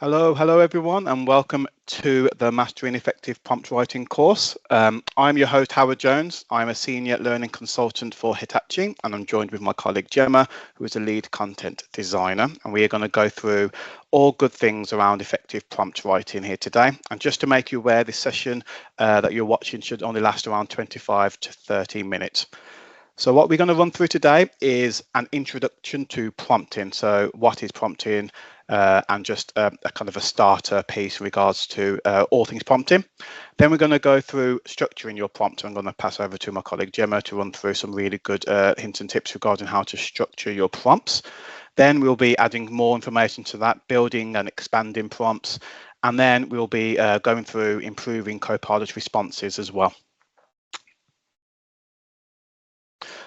Hello everyone, and welcome to the Mastering Effective Prompt Writing course. I'm your host, Howard Jones. I'm a Senior Learning Consultant for Hitachi, and I'm joined with my colleague Gemma, who is a Lead Content Designer. And we are going to go through all good things around effective prompt writing here today. And just to make you aware, this session that you're watching should only last around 25 to 30 minutes. So what we're going to run through today is an introduction to prompting. So what is prompting, and just a kind of a starter piece in regards to all things prompting. Then we're going to go through structuring your prompt. I'm going to pass over to my colleague Gemma to run through some really good hints and tips regarding how to structure your prompts. Then we'll be adding more information to that, building and expanding prompts. And then we'll be going through improving Copilot responses as well.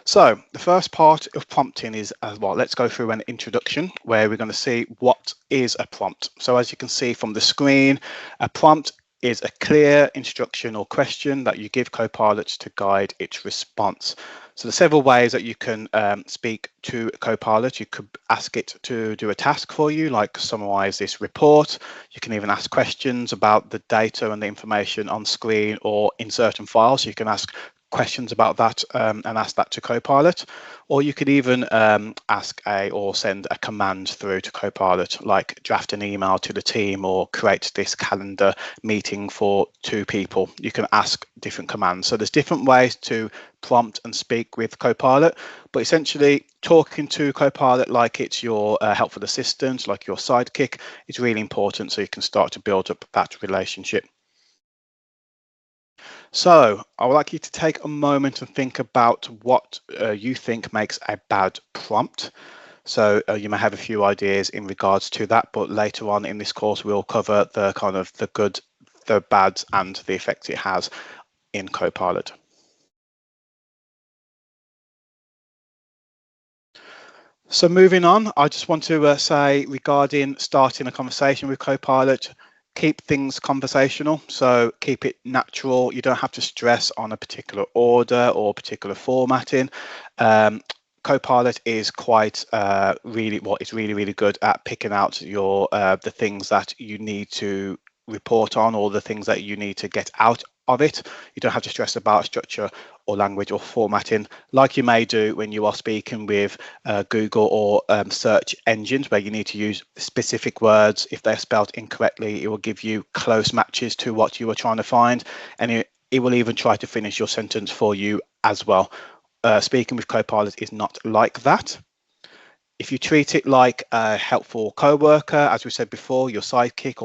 So the first part of prompting is let's go through an introduction where we're going to see what is a prompt. So as you can see from the screen, a prompt is a clear instruction or question that you give Copilot to guide its response. So there's several ways that you can speak to Copilot. You could ask it to do a task for you, like summarize this report. You can even ask questions about the data and the information on screen or in certain files. So you can ask questions about that and ask that to Copilot, or you could even ask or send a command through to Copilot, like draft an email to the team or create this calendar meeting for 2 people. You can ask different commands. So there's different ways to prompt and speak with Copilot, but essentially talking to Copilot like it's your helpful assistant, like your sidekick, is really important so you can start to build up that relationship. So I would like you to take a moment and think about what you think makes a bad prompt. So you may have a few ideas in regards to that, but later on in this course, we'll cover the kind of the good, the bad, and the effect it has in Copilot. So moving on, I just want to say regarding starting a conversation with Copilot, keep things conversational, so keep it natural. You don't have to stress on a particular order or particular formatting. Copilot is quite really good at picking out your the things that you need to report on or the things that you need to get out of it. You don't have to stress about structure or language or formatting like you may do when you are speaking with Google or search engines, where you need to use specific words. If they're spelled incorrectly, it will give you close matches to what you are trying to find, and it will even try to finish your sentence for you as well. Speaking with Copilot is not like that. If you treat it like a helpful co-worker, as we said before, your sidekick,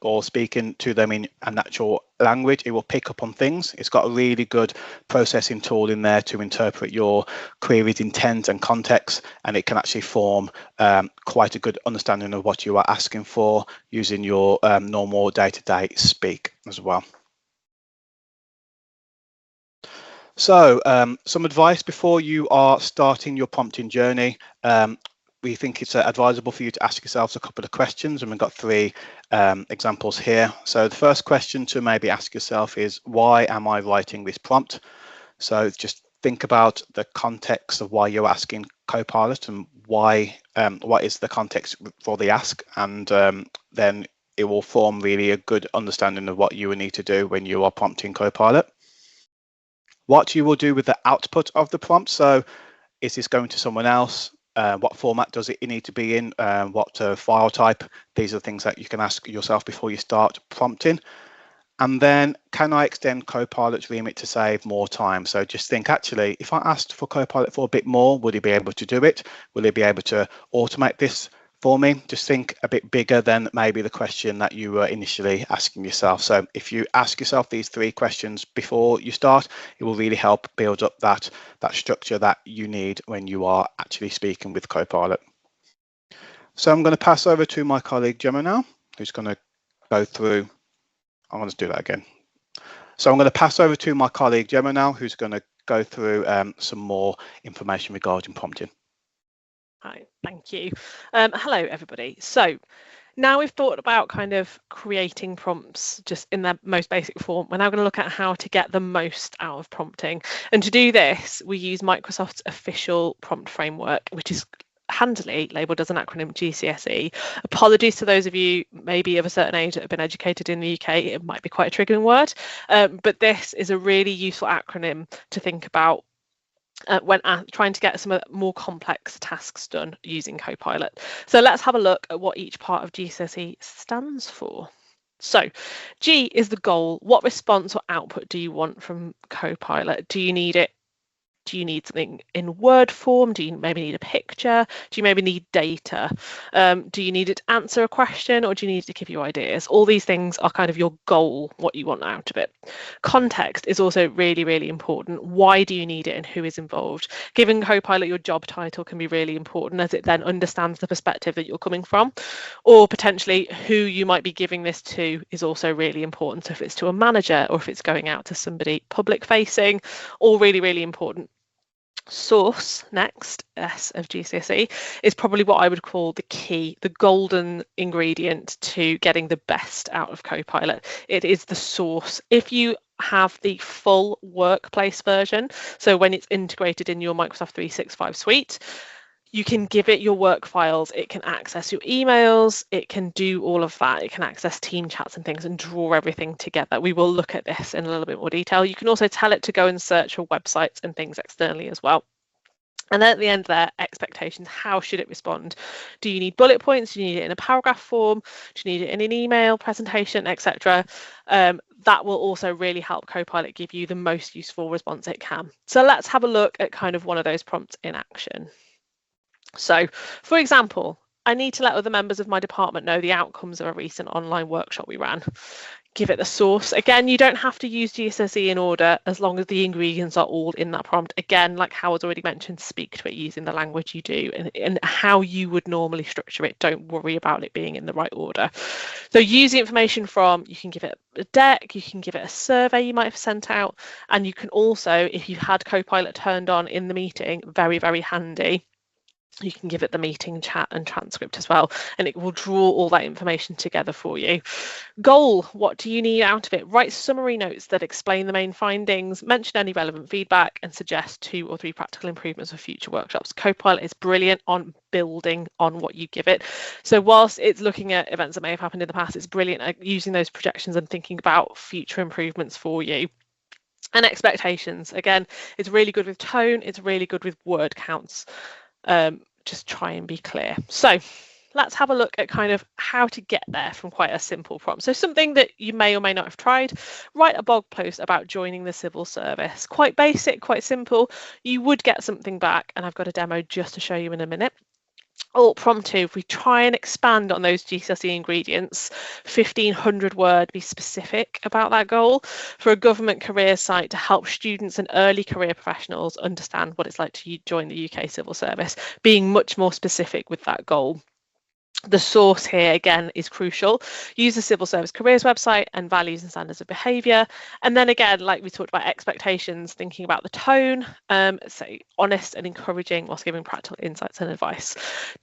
or speaking to them in a natural language, it will pick up on things. It's got a really good processing tool in there to interpret your query's intent and context, and it can actually form quite a good understanding of what you are asking for using your normal day-to-day speak as well. So some advice before you are starting your prompting journey. We think it's advisable for you to ask yourselves a couple of questions, and we've got 3 examples here. So the first question to maybe ask yourself is, why am I writing this prompt? So just think about the context of why you're asking Copilot and why, what is the context for the ask, and then it will form really a good understanding of what you will need to do when you are prompting Copilot. What you will do with the output of the prompt. So is this going to someone else? What format does it need to be in? What file type? These are things that you can ask yourself before you start prompting. And then, can I extend Copilot's remit to save more time? So just think, actually, if I asked for Copilot for a bit more, would he be able to do it? Will he be able to automate this for me? Just think a bit bigger than maybe the question that you were initially asking yourself. So if you ask yourself these 3 questions before you start, it will really help build up that structure that you need when you are actually speaking with Copilot. So I'm going to pass over to my colleague Gemma now, who's going to go through. I want to do that again. So I'm going to pass over to my colleague Gemma now, who's going to go through some more information regarding prompting. Hi, thank you. Hello, everybody. So now we've thought about kind of creating prompts just in their most basic form. We're now going to look at how to get the most out of prompting. And to do this, we use Microsoft's official prompt framework, which is handily labelled as an acronym GCSE. Apologies to those of you maybe of a certain age that have been educated in the UK, it might be quite a triggering word, but this is a really useful acronym to think about when trying to get some of the more complex tasks done using Copilot. So let's have a look at what each part of GCSE stands for. So G is the goal. What response or output do you want from Copilot? Do you need it? Do you need something in Word form? Do you maybe need a picture? Do you maybe need data? Do you need it to answer a question, or do you need it to give you ideas? All these things are kind of your goal, what you want out of it. Context is also really, really important. Why do you need it and who is involved? Giving Copilot your job title can be really important, as it then understands the perspective that you're coming from, or potentially who you might be giving this to is also really important. So if it's to a manager or if it's going out to somebody public facing, all really, really important. Source, next, S of GCSE, is probably what I would call the key, the golden ingredient to getting the best out of Copilot. It is the source. If you have the full workplace version, so when it's integrated in your Microsoft 365 suite, you can give it your work files, it can access your emails, it can do all of that, it can access team chats and things and draw everything together. We will look at this in a little bit more detail. You can also tell it to go and search for websites and things externally as well. And then at the end there, expectations, how should it respond? Do you need bullet points? Do you need it in a paragraph form? Do you need it in an email presentation, etc.? That will also really help Copilot give you the most useful response it can. So let's have a look at kind of one of those prompts in action. So, for example, I need to let other members of my department know the outcomes of a recent online workshop we ran. Give it the source. Again, you don't have to use GCSE in order as long as the ingredients are all in that prompt. Again, like Howard's already mentioned, speak to it using the language you do and how you would normally structure it. Don't worry about it being in the right order. So use the information from, you can give it a deck, you can give it a survey you might have sent out, and you can also, if you had Copilot turned on in the meeting, very, very handy, you can give it the meeting chat and transcript as well, and it will draw all that information together for you. Goal, what do you need out of it? Write summary notes that explain the main findings, mention any relevant feedback, and suggest 2 or 3 practical improvements for future workshops. Copilot is brilliant on building on what you give it. So whilst it's looking at events that may have happened in the past, it's brilliant at using those projections and thinking about future improvements for you. And expectations, again, it's really good with tone, it's really good with word counts. Just try and be clear. So let's have a look at kind of how to get there from quite a simple prompt. So something that you may or may not have tried, write a blog post about joining the civil service. Quite basic, quite simple. You would get something back, and I've got a demo just to show you in a minute. Or prompt 2, if we try and expand on those GCSE ingredients, 1,500 word, be specific about that goal for a government careers site to help students and early career professionals understand what it's like to join the UK civil service, being much more specific with that goal. The source here again is crucial. Use the civil service careers website and values and standards of behaviour. And then again, like we talked about expectations, thinking about the tone, say honest and encouraging whilst giving practical insights and advice.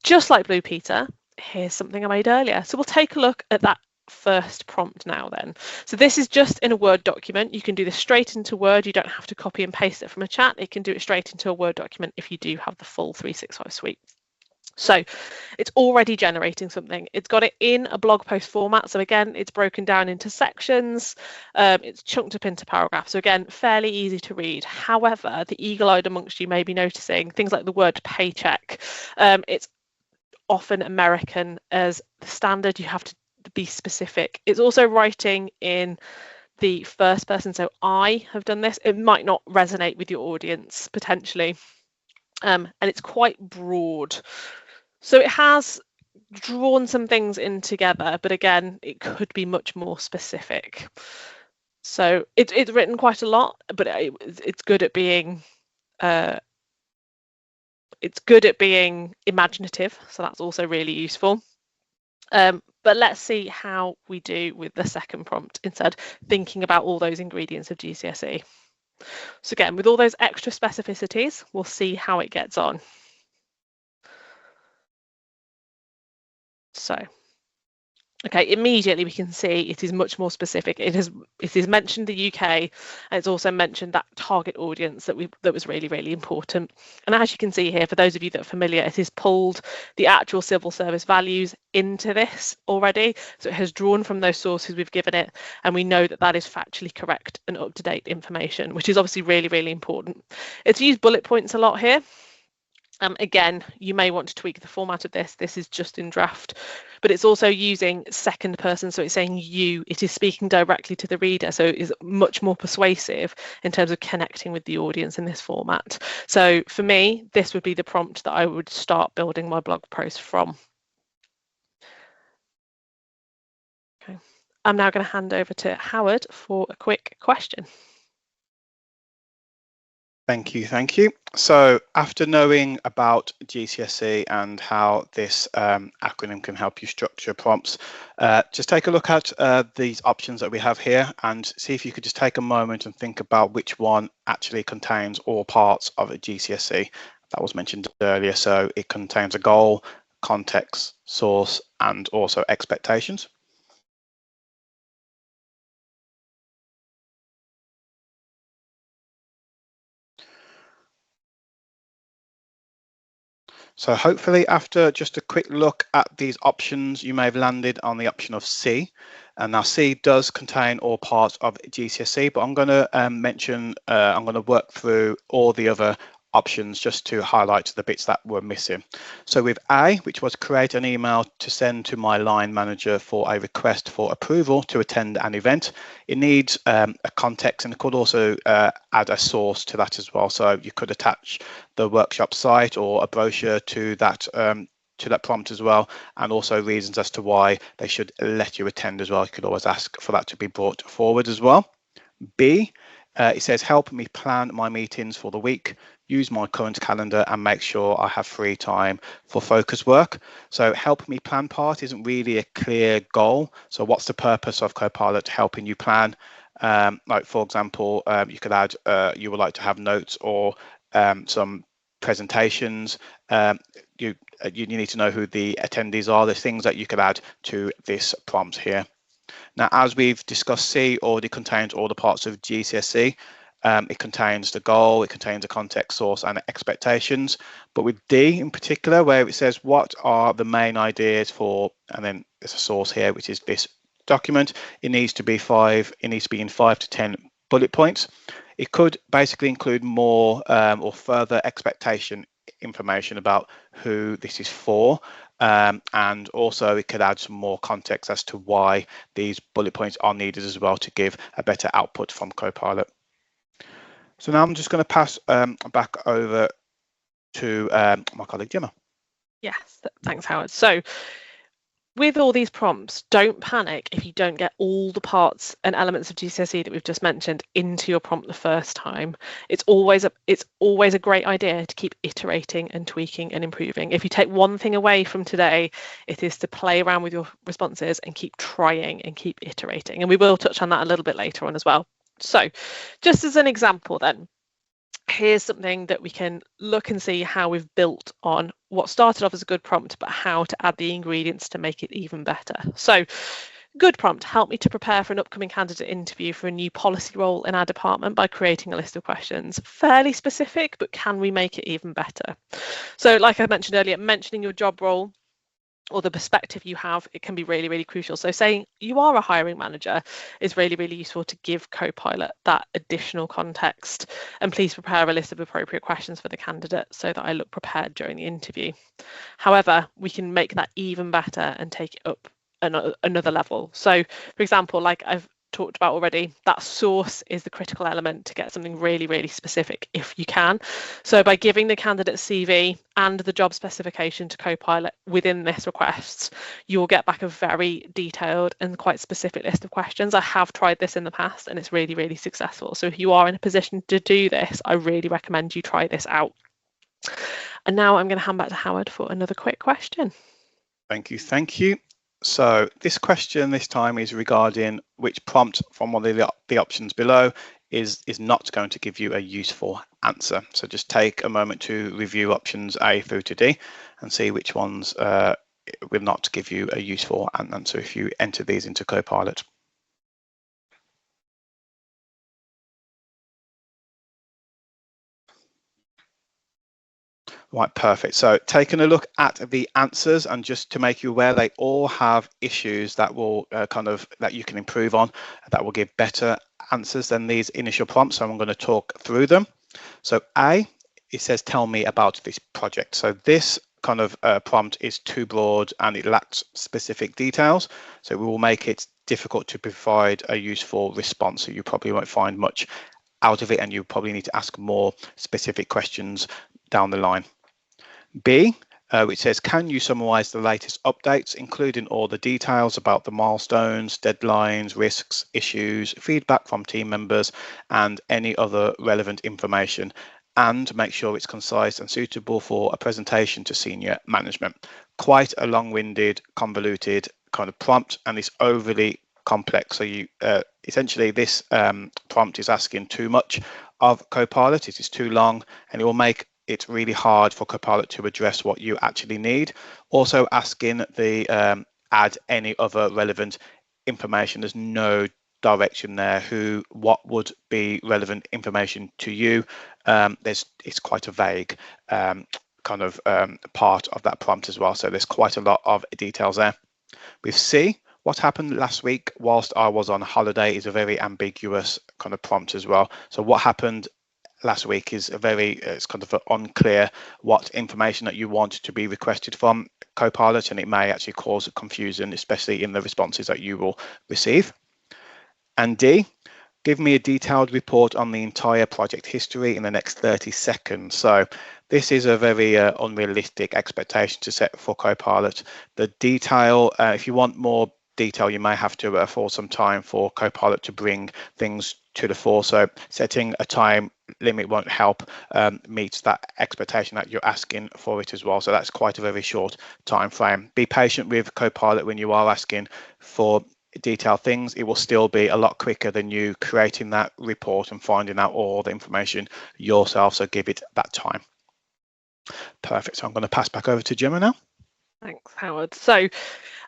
Just like Blue Peter, here's something I made earlier. So we'll take a look at that first prompt now then. So this is just in a Word document. You can do this straight into Word. You don't have to copy and paste it from a chat. It can do it straight into a Word document if you do have the full 365 suite. So it's already generating something. It's got it in a blog post format. So again, it's broken down into sections. It's chunked up into paragraphs. So again, fairly easy to read. However, the eagle-eyed amongst you may be noticing things like the word paycheck. It's often American as the standard. You have to be specific. It's also writing in the first person. So I have done this. It might not resonate with your audience potentially. And it's quite broad. So it has drawn some things in together, but again, it could be much more specific. So it's written quite a lot, but it's good at being imaginative. So that's also really useful. But let's see how we do with the second prompt instead, thinking about all those ingredients of GCSE. So again, with all those extra specificities, we'll see how it gets on. So Okay, immediately we can see it is much more specific. It is mentioned the UK, and it's also mentioned that target audience that was really, really important. And as you can see here, for those of you that are familiar, it has pulled the actual civil service values into this already. So it has drawn from those sources we've given it, and we know that that is factually correct and up-to-date information, which is obviously really, really important. It's used bullet points a lot here. Again, you may want to tweak the format of this. This is just in draft, but it's also using second person. So it's saying you, it is speaking directly to the reader. So it is much more persuasive in terms of connecting with the audience in this format. So for me, this would be the prompt that I would start building my blog post from. Okay. I'm now going to hand over to Howard for a quick question. Thank you. So after knowing about GCSE and how this acronym can help you structure prompts, just take a look at these options that we have here and see if you could just take a moment and think about which one actually contains all parts of a GCSE. That was mentioned earlier. So it contains a goal, context, source, and also expectations. So hopefully after just a quick look at these options, you may have landed on the option of C. And now C does contain all parts of GCSE, but I'm going to I'm going to work through all the other options just to highlight the bits that were missing. So with A, which was create an email to send to my line manager for a request for approval to attend an event, it needs a context, and it could also add a source to that as well. So you could attach the workshop site or a brochure to that prompt as well, and also reasons as to why they should let you attend as well. You could always ask for that to be brought forward as well. B, it says help me plan my meetings for the week, use my current calendar and make sure I have free time for focus work. So help me plan part isn't really a clear goal. So what's the purpose of Copilot helping you plan? Like for example, you could add you would like to have notes or some presentations. You need to know who the attendees are. There's things that you could add to this prompt here. Now, as we've discussed, C already contains all the parts of GCSE. It contains the goal, it contains the context, source, and expectations. But with D in particular, where it says what are the main ideas for, and then there's a source here, which is this document. It needs to be in 5 to 10 bullet points. It could basically include more or further expectation information about who this is for. And also it could add some more context as to why these bullet points are needed as well to give a better output from Copilot. So now I'm just going to pass back over to my colleague Gemma. Yes, thanks, Howard. So with all these prompts, don't panic if you don't get all the parts and elements of GCSE that we've just mentioned into your prompt the first time. It's always a great idea to keep iterating and tweaking and improving. If you take one thing away from today, it is to play around with your responses and keep trying and keep iterating. And we will touch on that a little bit later on as well. So just as an example then, here's something that we can look and see how we've built on what started off as a good prompt, but how to add the ingredients to make it even better. So good prompt, help me to prepare for an upcoming candidate interview for a new policy role in our department by creating a list of questions. Fairly specific, but can we make it even better? So like I mentioned earlier, mentioning your job role or the perspective you have, it can be really, really crucial. So saying you are a hiring manager is really, really useful to give Copilot that additional context. And please prepare a list of appropriate questions for the candidate so that I look prepared during the interview. However, we can make that even better and take it up another level. So for example, like I've talked about already, that source is the critical element to get something really, really specific if you can. So by giving the candidate CV and the job specification to Copilot within this request, you'll get back a very detailed and quite specific list of questions. I have tried this in the past and it's really, really successful. So if you are in a position to do this, I really recommend you try this out. And now I'm going to hand back to Howard for another quick question. Thank you. So this question this time is regarding which prompt from one of the options below is not going to give you a useful answer. So just take a moment to review options A through to D and see which ones it will not give you a useful answer if you enter these into Copilot. Right, perfect. So taking a look at the answers, and just to make you aware, they all have issues that will that you can improve on, that will give better answers than these initial prompts. So I'm going to talk through them. So A, it says, tell me about this project. So this kind of prompt is too broad and it lacks specific details. So we will make it difficult to provide a useful response. So you probably won't find much out of it, and you probably need to ask more specific questions down the line. B, which says, can you summarize the latest updates, including all the details about the milestones, deadlines, risks, issues, feedback from team members, and any other relevant information, and make sure it's concise and suitable for a presentation to senior management. Quite a long-winded, convoluted kind of prompt, and it's overly complex. So you essentially, this prompt is asking too much of Copilot. It is too long, and it will make it's really hard for Copilot to address what you actually need. Also asking the add any other relevant information. There's no direction there. What would be relevant information to you? It's quite a vague part of that prompt as well. So there's quite a lot of details there. With C, what happened last week whilst I was on holiday is a very ambiguous kind of prompt as well. So what happened last week is it's kind of unclear what information that you want to be requested from Copilot, and it may actually cause confusion, especially in the responses that you will receive. And D, give me a detailed report on the entire project history in the next 30 seconds. So this is a very unrealistic expectation to set for Copilot. The detail, if you want more detail, you may have to afford some time for Copilot to bring things to the fore. So setting a time limit won't help meet that expectation that you're asking for it as well. So that's quite a very short time frame. Be patient with Copilot when you are asking for detailed things. It will still be a lot quicker than you creating that report and finding out all the information yourself. So give it that time. Perfect. So I'm going to pass back over to Gemma now. Thanks, Howard. So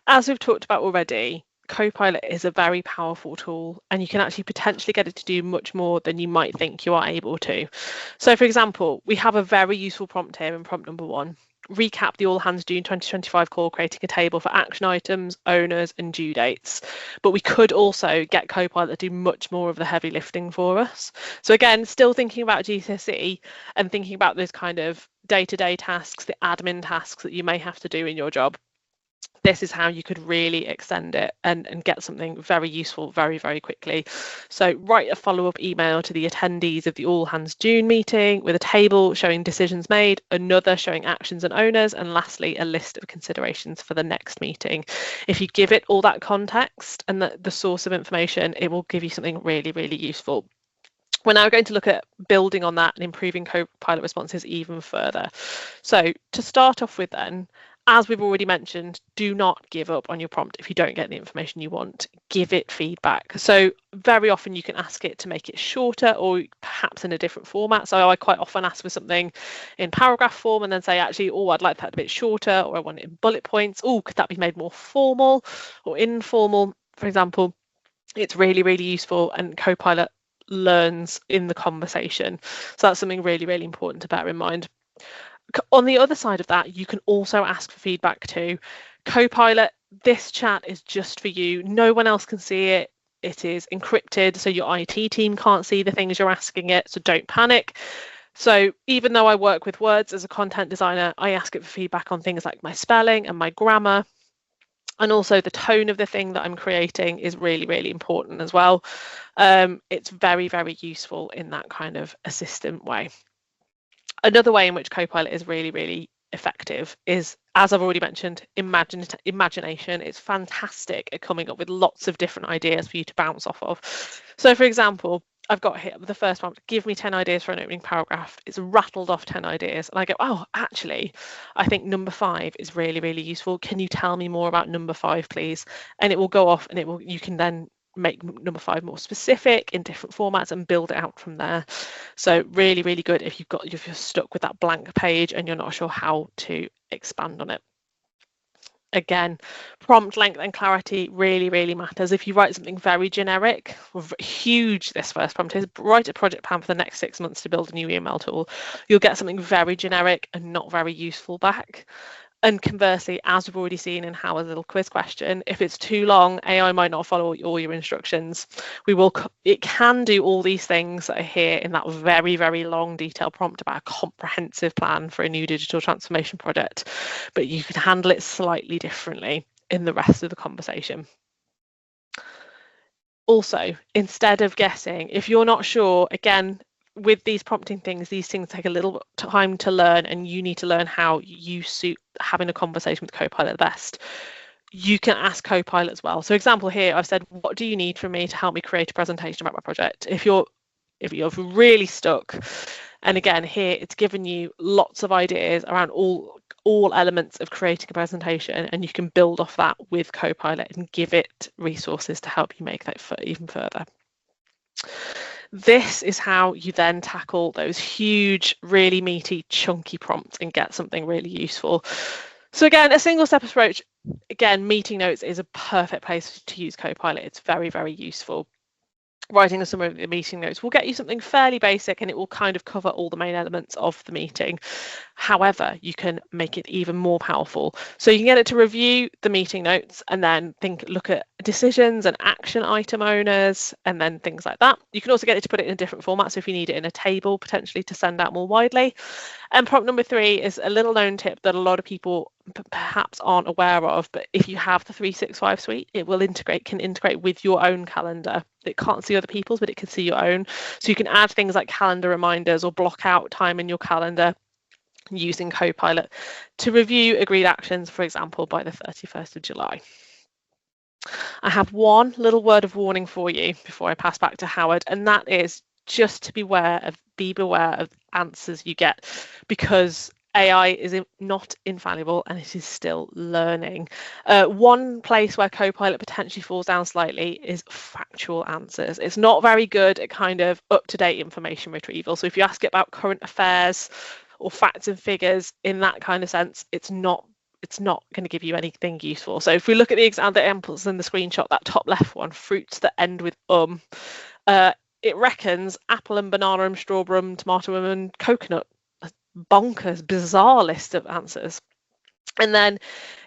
as we've talked about already, Copilot is a very powerful tool, and you can actually potentially get it to do much more than you might think you are able to. So for example, we have a very useful prompt here in prompt number 1. Recap the all hands June 2025 call, creating a table for action items, owners and due dates. But we could also get Copilot to do much more of the heavy lifting for us. So again, still thinking about GCSE and thinking about those kind of day-to-day tasks, the admin tasks that you may have to do in your job. This is how you could really extend it and get something very useful very, very quickly. So write a follow-up email to the attendees of the All Hands June meeting with a table showing decisions made, another showing actions and owners, and lastly, a list of considerations for the next meeting. If you give it all that context and the source of information, it will give you something really, really useful. We're now going to look at building on that and improving Copilot responses even further. So to start off with then, as we've already mentioned, do not give up on your prompt if you don't get the information you want. Give it feedback. So very often you can ask it to make it shorter or perhaps in a different format. So I quite often ask for something in paragraph form and then say, actually, oh, I'd like that a bit shorter, or I want it in bullet points. Oh, could that be made more formal or informal, for example? It's really, really useful, and Copilot learns in the conversation. So that's something really, really important to bear in mind. On the other side of that, you can also ask for feedback too. Copilot, this chat is just for you. No one else can see it. It is encrypted, so your IT team can't see the things you're asking it, so don't panic. So even though I work with words as a content designer, I ask it for feedback on things like my spelling and my grammar. And also the tone of the thing that I'm creating is really, really important as well. It's very, very useful in that kind of assistant way. Another way in which Copilot is really, really effective is, as I've already mentioned, imagination. It's fantastic at coming up with lots of different ideas for you to bounce off of. So for example, I've got here the first one, give me 10 ideas for an opening paragraph. It's rattled off 10 ideas and I go, oh, actually, I think number 5 is really, really useful. Can you tell me more about number 5, please? And it will go off and you can then make number 5 more specific in different formats and build it out from there. So really, really good if you're stuck with that blank page and you're not sure how to expand on it. Again, prompt length and clarity really matters. If you write something very generic, huge this first prompt is, write a project plan for the next 6 months to build a new email tool, you'll get something very generic and not very useful back. And conversely, as we've already seen in Howard's little quiz question, if it's too long, AI might not follow all your instructions. It can do all these things that are here in that very long detailed prompt about a comprehensive plan for a new digital transformation project, but you can handle it slightly differently in the rest of the conversation. Also, instead of guessing, if you're not sure, again, with these prompting things, these things take a little time to learn, and you need to learn how you suit having a conversation with Copilot the best. You can ask Copilot as well. So example here, I've said, what do you need from me to help me create a presentation about my project? If you're really stuck, and again, here it's given you lots of ideas around all elements of creating a presentation, and you can build off that with Copilot and give it resources to help you make that even further. This is how you then tackle those huge, really meaty, chunky prompts and get something really useful. So again, a single step approach, again, meeting notes is a perfect place to use Copilot. It's very useful. Writing a summary of the meeting notes will get you something fairly basic, and it will kind of cover all the main elements of the meeting. However, you can make it even more powerful. So you can get it to review the meeting notes and then look at decisions and action item owners and then things like that. You can also get it to put it in a different format. So if you need it in a table, potentially to send out more widely. And prompt number 3 is a little known tip that a lot of people perhaps aren't aware of, but if you have the 365 suite, it will can integrate with your own calendar. It can't see other people's, but it can see your own. So you can add things like calendar reminders or block out time in your calendar using Copilot to review agreed actions, for example, by the 31st of July. I have one little word of warning for you before I pass back to Howard, and that is just to be beware of answers you get, because AI is not infallible and it is still learning. One place where Copilot potentially falls down slightly is factual answers. It's not very good at kind of up-to-date information retrieval. So if you ask it about current affairs or facts and figures in that kind of sense, it's not going to give you anything useful. So if we look at the examples in the screenshot, that top left one, fruits that end with it reckons apple and banana and strawberry and tomato and coconut. Bonkers, bizarre list of answers. And then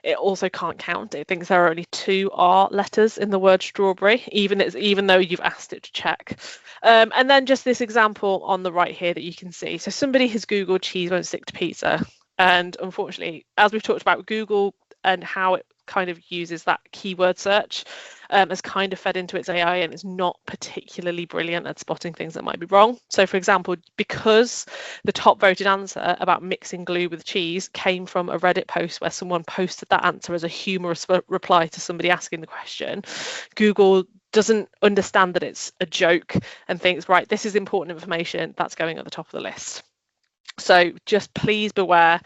it also can't count. It thinks there are only 2 R letters in the word strawberry, even though you've asked it to check. And then just this example on the right here that you can see. So somebody has Googled cheese won't stick to pizza. And unfortunately, as we've talked about Google and how it kind of uses that keyword search, has kind of fed into its AI, and it's not particularly brilliant at spotting things that might be wrong. So for example, because the top voted answer about mixing glue with cheese came from a Reddit post where someone posted that answer as a humorous reply to somebody asking the question, Google doesn't understand that it's a joke and thinks, right, this is important information, that's going at the top of the list. So just please beware,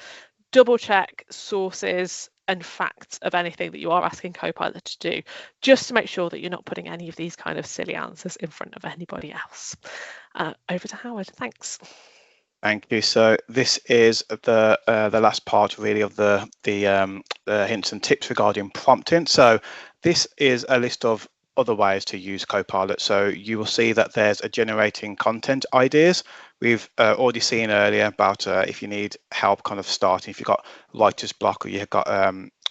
double check sources and facts of anything that you are asking Copilot to do, just to make sure that you're not putting any of these kind of silly answers in front of anybody else. Over to Howard, thanks. Thank you. So this is the last part really of the hints and tips regarding prompting. So this is a list of other ways to use Copilot. So you will see that there's a generating content ideas. We've already seen earlier about if you need help kind of starting, if you've got writer's block or you've got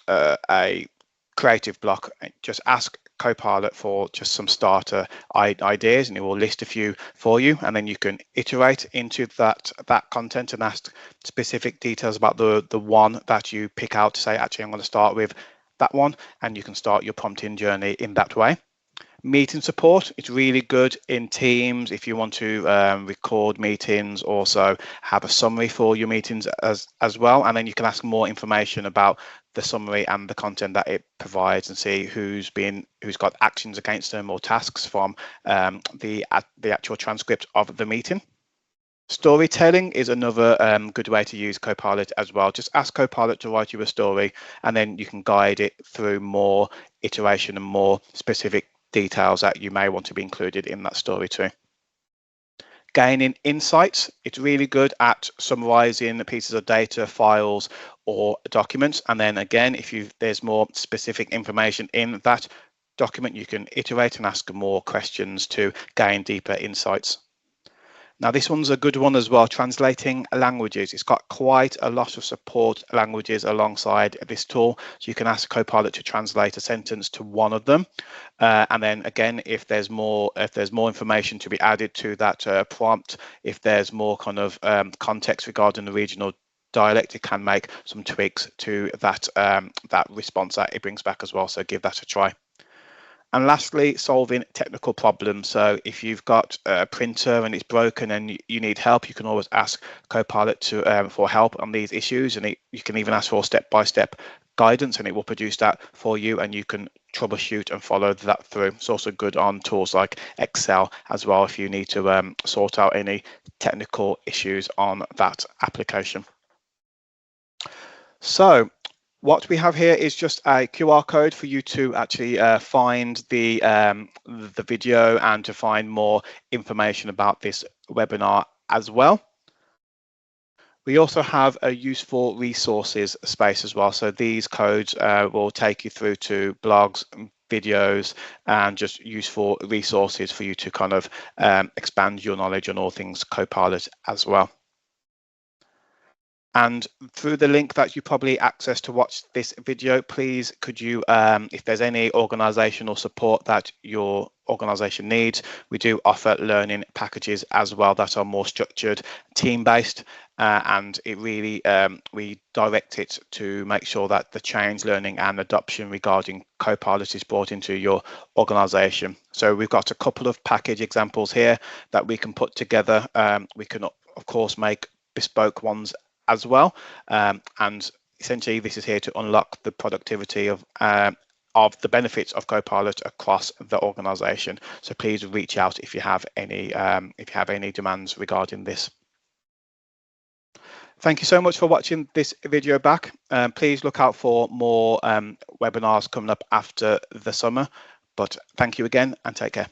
a creative block, just ask Copilot for just some starter ideas and it will list a few for you, and then you can iterate into that content and ask specific details about the one that you pick out to say, actually, I'm going to start with that one, and you can start your prompting journey in that way. Meeting support, it's really good in Teams if you want to record meetings, also have a summary for your meetings as well, and then you can ask more information about the summary and the content that it provides and see who's got actions against them or tasks from the actual transcript of the meeting. Storytelling is another good way to use Copilot as well. Just ask Copilot to write you a story, and then you can guide it through more iteration and more specific details that you may want to be included in that story too. Gaining insights, it's really good at summarizing pieces of data, files, or documents. And then again, if there's more specific information in that document, you can iterate and ask more questions to gain deeper insights. Now this one's a good one as well, translating languages. It's got quite a lot of support languages alongside this tool. So you can ask Copilot to translate a sentence to one of them. And then again, if there's more information to be added to that prompt, if there's more kind of context regarding the regional dialect, it can make some tweaks to that response that it brings back as well. So give that a try. And lastly, solving technical problems. So if you've got a printer and it's broken and you need help, you can always ask Copilot for help on these issues. And you can even ask for step-by-step guidance, and it will produce that for you, and you can troubleshoot and follow that through. It's also good on tools like Excel as well if you need to sort out any technical issues on that application. So what we have here is just a QR code for you to actually find the video and to find more information about this webinar as well. We also have a useful resources space as well. So these codes will take you through to blogs, videos, and just useful resources for you to kind of expand your knowledge on all things Copilot as well. And through the link that you probably access to watch this video, please could you, if there's any organizational support that your organization needs, we do offer learning packages as well that are more structured, team-based, and it really, we direct it to make sure that the change, learning and adoption regarding Copilot is brought into your organization. So we've got a couple of package examples here that we can put together. We can, of course, make bespoke ones as well, and essentially this is here to unlock the productivity of the benefits of Copilot across the organization. So please reach out if you have any demands regarding this. Thank you so much for watching this video back. Please look out for more webinars coming up after the summer, but thank you again and take care.